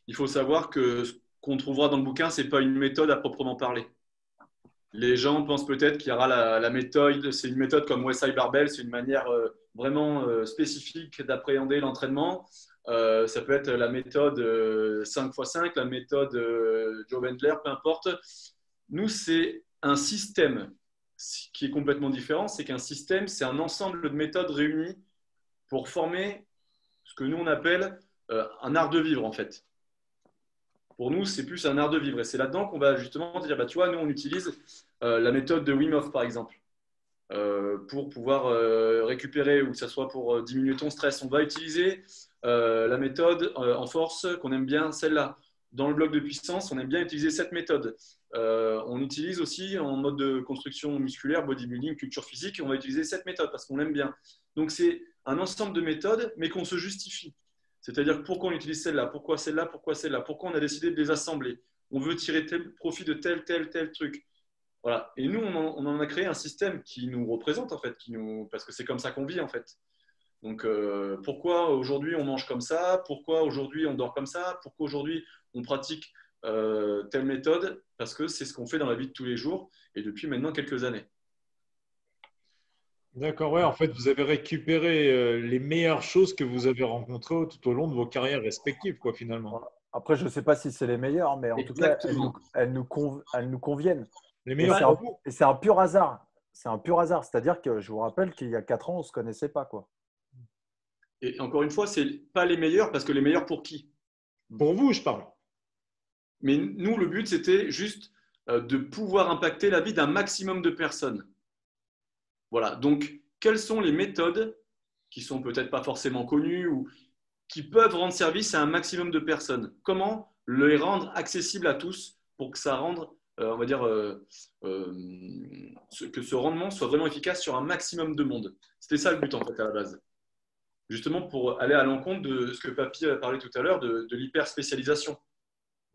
il faut savoir que ce qu'on trouvera dans le bouquin, ce n'est pas une méthode à proprement parler. Les gens pensent peut-être qu'il y aura la méthode, c'est une méthode comme Westside Barbell, c'est une manière vraiment spécifique d'appréhender l'entraînement. Ça peut être la méthode 5x5, la méthode Joe Bentler, peu importe. Nous, c'est un système qui est complètement différent. C'est qu'un système, c'est un ensemble de méthodes réunies pour former ce que nous, on appelle un art de vivre, en fait. Pour nous, c'est plus un art de vivre. Et c'est là-dedans qu'on va justement dire, bah, tu vois, nous, on utilise la méthode de Wim Hof, par exemple, pour pouvoir récupérer ou que ce soit pour diminuer ton stress. On va utiliser la méthode en force qu'on aime bien, celle-là. Dans le bloc de puissance, on aime bien utiliser cette méthode. On utilise aussi en mode de construction musculaire, bodybuilding, culture physique, on va utiliser cette méthode parce qu'on l'aime bien. Donc, c'est un ensemble de méthodes, mais qu'on se justifie. C'est-à-dire pourquoi on utilise celle-là, pourquoi celle-là, pourquoi celle-là, pourquoi on a décidé de les assembler. On veut tirer tel profit de tel truc. Voilà. Et nous, on en a créé un système qui nous représente, en fait, parce que c'est comme ça qu'on vit, en fait. Donc, pourquoi aujourd'hui on mange comme ça? Pourquoi aujourd'hui on dort comme ça? Pourquoi aujourd'hui on pratique telle méthode? Parce que c'est ce qu'on fait dans la vie de tous les jours et depuis maintenant quelques années. D'accord, ouais. En fait, vous avez récupéré les meilleures choses que vous avez rencontrées tout au long de vos carrières respectives, quoi, finalement. Voilà. Après, je ne sais pas si c'est les meilleures, mais en tout cas, Exactement. elles nous conviennent. Les Et meilleures c'est pour un, vous. et c'est un pur hasard. C'est un pur hasard. C'est-à-dire que je vous rappelle qu'il y a 4 ans, on ne se connaissait pas, quoi. Et encore une fois, c'est pas les meilleurs parce que les meilleurs pour qui? Pour vous, je parle. Mais nous, le but, c'était juste de pouvoir impacter la vie d'un maximum de personnes. Voilà. Donc, quelles sont les méthodes qui sont peut-être pas forcément connues ou qui peuvent rendre service à un maximum de personnes? Comment les rendre accessibles à tous pour que ça rende, on va dire, que ce rendement soit vraiment efficace sur un maximum de monde. C'était ça le but en fait à la base. Justement pour aller à l'encontre de ce que Papy a parlé tout à l'heure de l'hyper-spécialisation.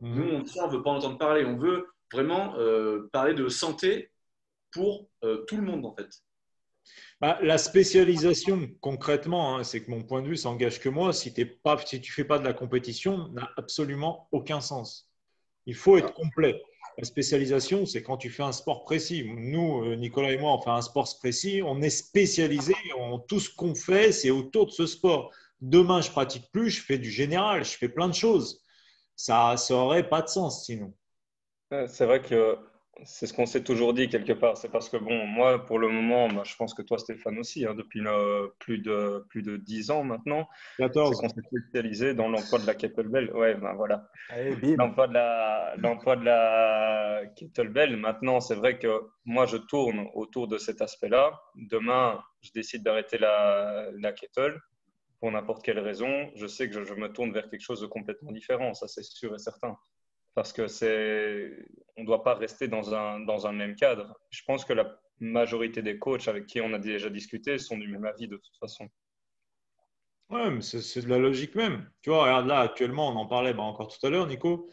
Nous, on ne veut pas entendre parler. On veut vraiment parler de santé pour tout le monde en fait. Bah, la spécialisation, concrètement, hein, c'est que mon point de vue, ça engage que moi. Si tu ne fais pas de la compétition, n'a absolument aucun sens. Il faut être complet. La spécialisation, c'est quand tu fais un sport précis. Nous, Nicolas et moi, on fait un sport précis. On est spécialisé. Tout ce qu'on fait, c'est autour de ce sport. Demain, je pratique plus. Je fais du général. Je fais plein de choses. Ça n'aurait pas de sens sinon. C'est vrai que c'est ce qu'on s'est toujours dit quelque part. C'est parce que, bon, moi, pour le moment, bah, je pense que toi, Stéphane aussi, hein, depuis plus de 10 ans maintenant, c'est 14. qu'on s'est spécialisé dans l'emploi de la kettlebell. Ouais, ben voilà. Allez, bim. L'emploi de la kettlebell. Maintenant, c'est vrai que moi, je tourne autour de cet aspect-là. Demain, je décide d'arrêter la kettle pour n'importe quelle raison. Je sais que je me tourne vers quelque chose de complètement différent. Ça, c'est sûr et certain. Parce que on ne doit pas rester dans un même cadre. Je pense que la majorité des coachs avec qui on a déjà discuté sont du même avis de toute façon. Ouais, mais c'est de la logique même. Tu vois, regarde là, actuellement, on en parlait encore tout à l'heure, Nico.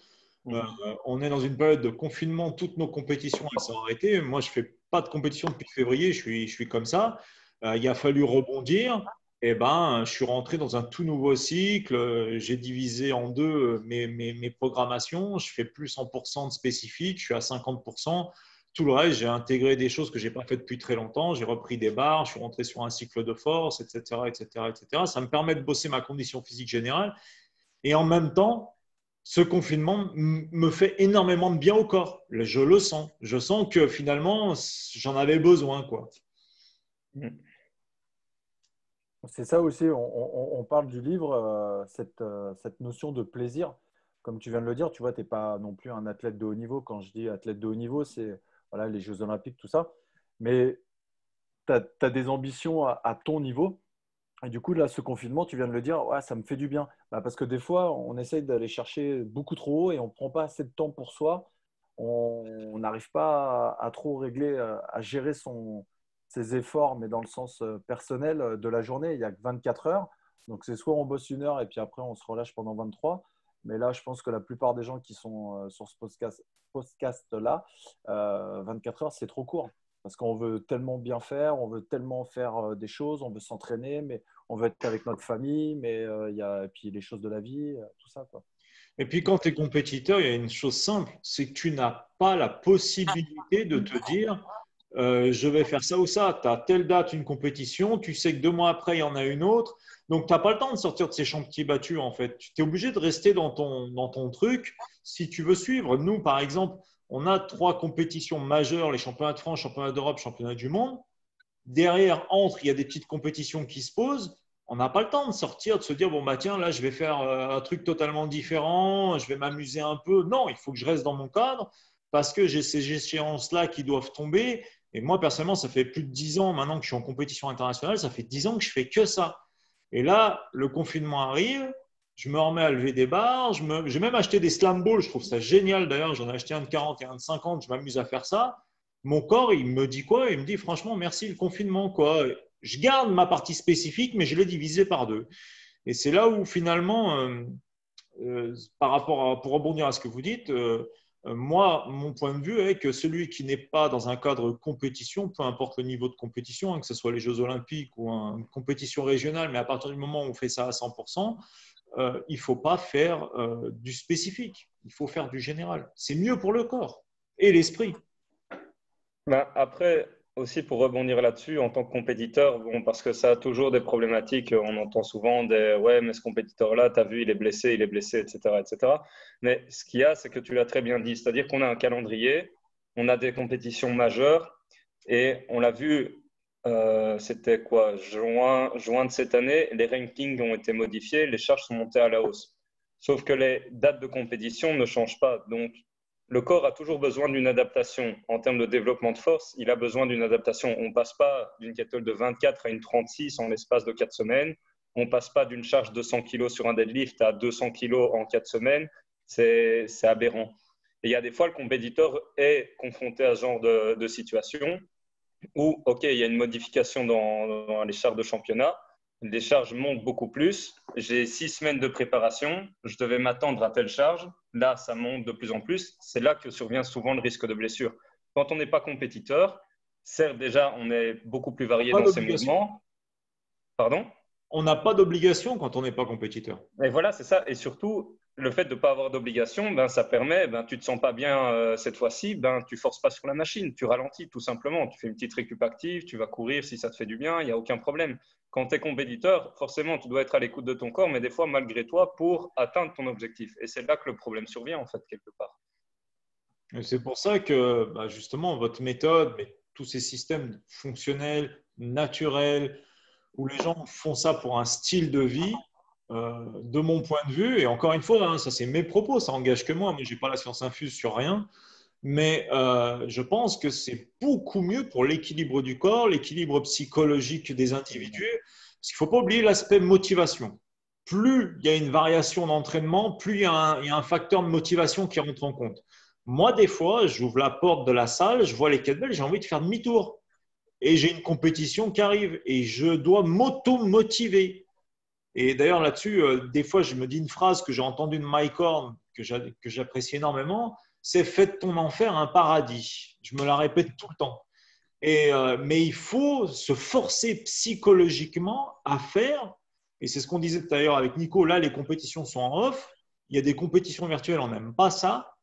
On est dans une période de confinement. Toutes nos compétitions, elles sont arrêtées. Moi, je ne fais pas de compétition depuis février. Je suis comme ça. Il a fallu rebondir. Et ben, je suis rentré dans un tout nouveau cycle. J'ai divisé en deux mes programmations. Je fais plus 100% de spécifique. Je suis à 50%. Tout le reste, j'ai intégré des choses que je n'ai pas fait depuis très longtemps. J'ai repris des barres. Je suis rentré sur un cycle de force, etc., etc., etc. Ça me permet de bosser ma condition physique générale. Et en même temps, ce confinement me fait énormément de bien au corps. Je le sens. Je sens que finalement, j'en avais besoin, quoi. C'est ça aussi, on parle du livre, cette notion de plaisir. Comme tu viens de le dire, tu vois, tu n'es pas non plus un athlète de haut niveau. Quand je dis athlète de haut niveau, c'est voilà, les Jeux Olympiques, tout ça. Mais tu as des ambitions à ton niveau. Et du coup, là, ce confinement, tu viens de le dire, ouais, ça me fait du bien. Bah, parce que des fois, on essaye d'aller chercher beaucoup trop haut et on ne prend pas assez de temps pour soi. On n'arrive pas à trop régler, à gérer ses efforts, mais dans le sens personnel de la journée. Il n'y a que 24 heures. Donc, c'est soit on bosse 1 heure et puis après, on se relâche pendant 23. Mais là, je pense que la plupart des gens qui sont sur ce podcast-là, 24 heures, c'est trop court. Parce qu'on veut tellement bien faire, on veut tellement faire des choses, on veut s'entraîner, mais on veut être avec notre famille, mais il y a et puis les choses de la vie, tout ça, quoi. Et puis, quand tu es compétiteur, il y a une chose simple, c'est que tu n'as pas la possibilité de te dire je vais faire ça ou ça. Tu as telle date, une compétition, tu sais que 2 mois après, il y en a une autre. Donc, tu n'as pas le temps de sortir de ces chantiers battus, en fait. Tu es obligé de rester dans ton truc si tu veux suivre. Nous, par exemple, on a 3 compétitions majeures, les championnats de France, championnats d'Europe, championnats du monde. Derrière, il y a des petites compétitions qui se posent. On n'a pas le temps de sortir, de se dire, bon, bah tiens, là, je vais faire un truc totalement différent, je vais m'amuser un peu. Non, il faut que je reste dans mon cadre parce que j'ai ces échéances-là qui doivent tomber. Et moi, personnellement, ça fait plus de 10 ans maintenant que je suis en compétition internationale, ça fait 10 ans que je fais que ça. Et là, le confinement arrive, je me remets à lever des barres, j'ai même acheté des slam balls, je trouve ça génial d'ailleurs, j'en ai acheté un de 40 et un de 50, je m'amuse à faire ça. Mon corps, il me dit quoi? Il me dit franchement, merci le confinement, quoi. Je garde ma partie spécifique, mais je l'ai divisée par deux. Et c'est là où finalement, par rapport pour rebondir à ce que vous dites, moi, mon point de vue est que celui qui n'est pas dans un cadre compétition, peu importe le niveau de compétition, hein, que ce soit les Jeux Olympiques ou une compétition régionale, mais à partir du moment où on fait ça à 100%, il ne faut pas faire du spécifique, il faut faire du général. C'est mieux pour le corps et l'esprit. Ben, après, aussi pour rebondir là-dessus, en tant que compétiteur, bon, parce que ça a toujours des problématiques, on entend souvent des ouais, mais ce compétiteur-là, tu as vu, il est blessé, etc., etc. Mais ce qu'il y a, c'est que tu l'as très bien dit, c'est-à-dire qu'on a un calendrier, on a des compétitions majeures et on l'a vu, c'était quoi, juin de cette année, les rankings ont été modifiés, les charges sont montées à la hausse. Sauf que les dates de compétition ne changent pas. Donc, le corps a toujours besoin d'une adaptation. En termes de développement de force, il a besoin d'une adaptation. On ne passe pas d'une kettlebell de 24 à une 36 en l'espace de 4 semaines. On ne passe pas d'une charge de 100 kg sur un deadlift à 200 kg en 4 semaines. C'est aberrant. Et il y a des fois, le compétiteur est confronté à ce genre de situation où, OK, il y a une modification dans les charges de championnat. Les charges montent beaucoup plus. J'ai 6 semaines de préparation. Je devais m'attendre à telle charge. Là, ça monte de plus en plus. C'est là que survient souvent le risque de blessure. Quand on n'est pas compétiteur, certes, déjà, on est beaucoup plus varié Pas dans ses d'obligation. mouvements. Pardon? On n'a pas d'obligation quand on n'est pas compétiteur. Et voilà, c'est ça. Et surtout, le fait de ne pas avoir d'obligation, ben, ça permet, ben, tu ne te sens pas bien cette fois-ci, ben, tu ne forces pas sur la machine, tu ralentis tout simplement. Tu fais une petite récup active, tu vas courir si ça te fait du bien, il n'y a aucun problème. Quand tu es compétiteur, forcément, tu dois être à l'écoute de ton corps, mais des fois, malgré toi, pour atteindre ton objectif. Et c'est là que le problème survient, en fait, quelque part. Et c'est pour ça que bah, justement, votre méthode, mais tous ces systèmes fonctionnels, naturels, où les gens font ça pour un style de vie, de mon point de vue, et encore une fois, hein, ça c'est mes propos, ça engage que moi, je n'ai pas la science infuse sur rien, mais je pense que c'est beaucoup mieux pour l'équilibre du corps, l'équilibre psychologique des individus, parce qu'il ne faut pas oublier l'aspect motivation. Plus il y a une variation d'entraînement, plus il y a un facteur de motivation qui rentre en compte. Moi, des fois, j'ouvre la porte de la salle, je vois les kettlebells, j'ai envie de faire demi-tour. Et j'ai une compétition qui arrive et je dois m'auto-motiver. Et d'ailleurs, là-dessus, des fois, je me dis une phrase que j'ai entendue de Mike Horn, que j'apprécie énormément, c'est « fais de ton enfer un paradis ». Je me la répète tout le temps. Mais il faut se forcer psychologiquement à faire, et c'est ce qu'on disait d'ailleurs avec Nico, là, les compétitions sont en off, il y a des compétitions virtuelles, on n'aime pas ça,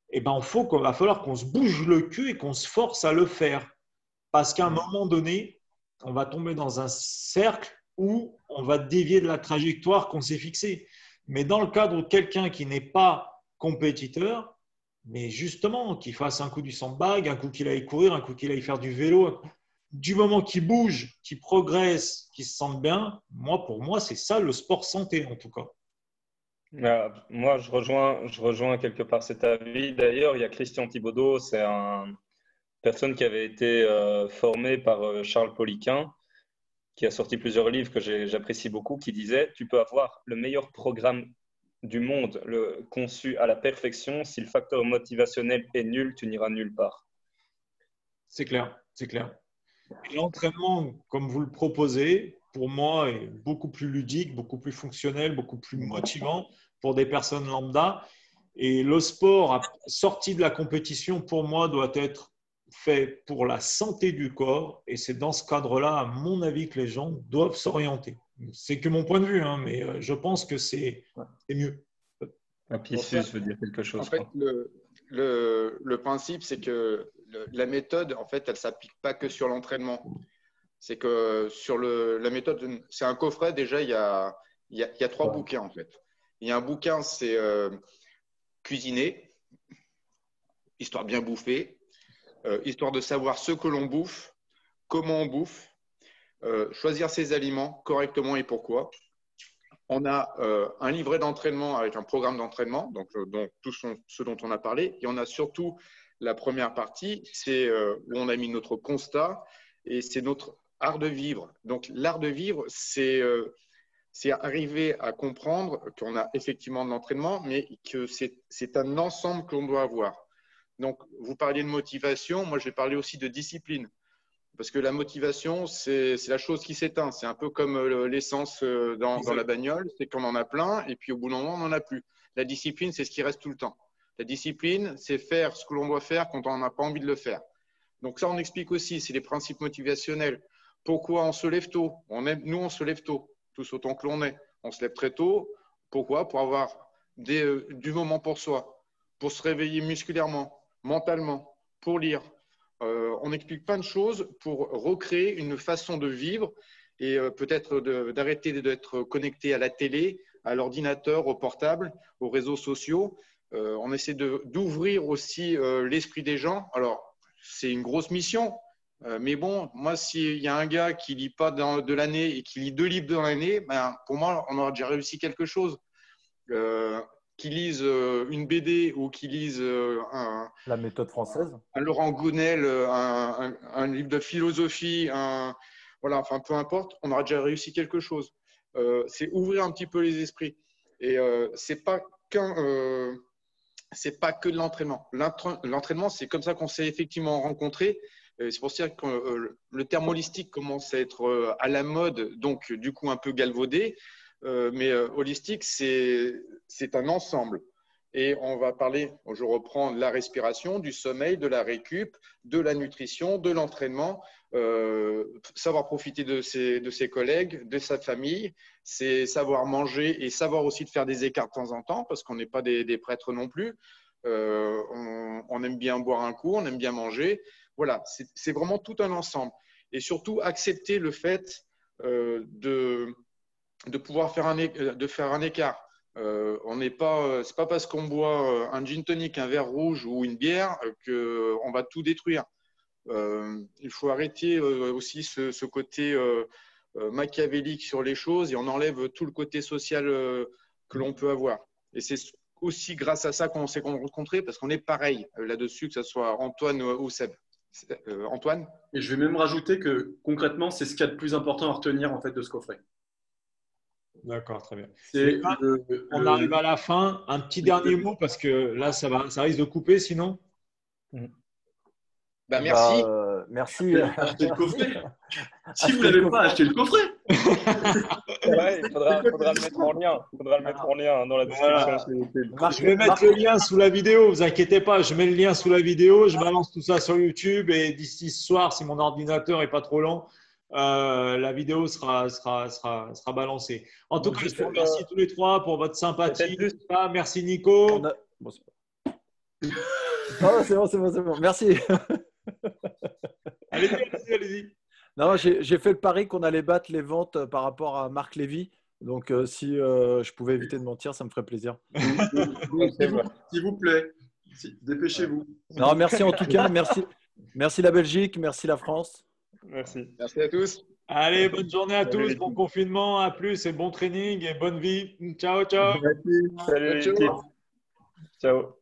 et ben, va falloir qu'on se bouge le cul et qu'on se force à le faire. Parce qu'à un moment donné, on va tomber dans un cercle où on va dévier de la trajectoire qu'on s'est fixée. Mais dans le cadre de quelqu'un qui n'est pas compétiteur, mais justement, qu'il fasse un coup du sandbag, un coup qu'il aille courir, un coup qu'il aille faire du vélo, du moment qu'il bouge, qu'il progresse, qu'il se sente bien, pour moi, c'est ça le sport santé en tout cas. Moi, je rejoins quelque part cet avis. D'ailleurs, il y a Christian Thibaudeau, c'est une personne qui avait été formée par Charles Poliquin, qui a sorti plusieurs livres que j'apprécie beaucoup, qui disait « Tu peux avoir le meilleur programme du monde conçu à la perfection, si le facteur motivationnel est nul, tu n'iras nulle part. » C'est clair, c'est clair. Et l'entraînement, comme vous le proposez, pour moi, est beaucoup plus ludique, beaucoup plus fonctionnel, beaucoup plus motivant pour des personnes lambda. Et le sport, sorti de la compétition, pour moi, doit être fait pour la santé du corps. Et c'est dans ce cadre-là, à mon avis, que les gens doivent s'orienter. C'est que mon point de vue, hein, mais je pense que c'est mieux. Pissus veut dire quelque chose. En fait, le principe, c'est que la méthode, en fait, elle ne s'applique pas que sur l'entraînement. C'est que sur la méthode, c'est un coffret. Déjà, il y a 3 bouquins, en fait. Il y a un bouquin, c'est cuisiner, histoire de bien bouffer, histoire de savoir ce que l'on bouffe, comment on bouffe, choisir ses aliments correctement et pourquoi. On a un livret d'entraînement avec un programme d'entraînement, donc tout ce dont on a parlé. Et on a surtout la première partie, c'est où on a mis notre constat et c'est notre art de vivre. Donc, l'art de vivre, c'est arriver à comprendre qu'on a effectivement de l'entraînement, mais que c'est un ensemble qu'on doit avoir. Donc, vous parliez de motivation, moi je vais parler aussi de discipline. Parce que la motivation, c'est la chose qui s'éteint. C'est un peu comme l'essence dans la bagnole, c'est qu'on en a plein et puis au bout d'un moment, on n'en a plus. La discipline, c'est ce qui reste tout le temps. La discipline, c'est faire ce que l'on doit faire quand on n'a pas envie de le faire. Donc ça, on explique aussi, c'est les principes motivationnels. Pourquoi on se lève tôt? Nous, on se lève tôt, tous autant que l'on est. On se lève très tôt. Pourquoi? Pour avoir du moment pour soi, pour se réveiller musculairement, mentalement, pour lire. On explique plein de choses pour recréer une façon de vivre et peut-être d'arrêter d'être connecté à la télé, à l'ordinateur, au portable, aux réseaux sociaux. On essaie d'ouvrir aussi l'esprit des gens. Alors, c'est une grosse mission, mais bon, moi, s'il y a un gars qui ne lit pas de l'année et qui lit 2 livres dans l'année, ben, pour moi, on aura déjà réussi quelque chose. Qui lisent une BD ou qui lisent La méthode française. un Laurent Gounel, un livre de philosophie, voilà, enfin peu importe, on aura déjà réussi quelque chose. C'est ouvrir un petit peu les esprits. Et c'est pas que de l'entraînement. L'entraînement, c'est comme ça qu'on s'est effectivement rencontrés. C'est pour ça que le terme holistique commence à être à la mode, donc du coup un peu galvaudé. Mais holistique, c'est un ensemble. Et on va parler, je reprends, de la respiration, du sommeil, de la récup, de la nutrition, de l'entraînement, savoir profiter de ses collègues, de sa famille, c'est savoir manger et savoir aussi de faire des écarts de temps en temps, parce qu'on n'est pas des prêtres non plus. On aime bien boire un coup, on aime bien manger. Voilà, c'est vraiment tout un ensemble. Et surtout, accepter le fait de pouvoir faire un écart. C'est pas parce qu'on boit un gin tonic, un verre rouge ou une bière qu'on va tout détruire. Il faut arrêter aussi ce côté machiavélique sur les choses et on enlève tout le côté social que l'on peut avoir. Et c'est aussi grâce à ça qu'on s'est rencontrés parce qu'on est pareil là-dessus, que ce soit Antoine ou Seb. Antoine? Et je vais même rajouter que concrètement, c'est ce qu'il y a de plus important à retenir en fait de ce coffret. D'accord, très bien. C'est on arrive à la fin. Un petit dernier mot parce que là, ça risque de couper sinon. Bah, merci. Merci. Achetez le coffret. Si vous ne l'avez pas, achetez le coffret. Ouais, il faudra le mettre en lien. Il faudra le mettre en lien dans la description. Voilà. Je vais mettre le lien sous la vidéo, vous inquiétez pas, je mets le lien sous la vidéo, je balance tout ça sur YouTube et d'ici ce soir, si mon ordinateur n'est pas trop lent, la vidéo sera balancée. En tout cas, je vous remercie tous les trois pour votre sympathie. Merci Nico. Bon, c'est bon. Merci. Allez-y. Non, j'ai fait le pari qu'on allait battre les ventes par rapport à Marc Lévy. Donc, si je pouvais éviter de mentir, ça me ferait plaisir. S'il vous plaît, dépêchez-vous. Non, merci en tout cas. Merci la Belgique, merci la France. Merci. Merci à tous. Allez, bonne journée à tous, bon confinement, à plus et bon training et bonne vie. Ciao. Salut les équipes. Ciao.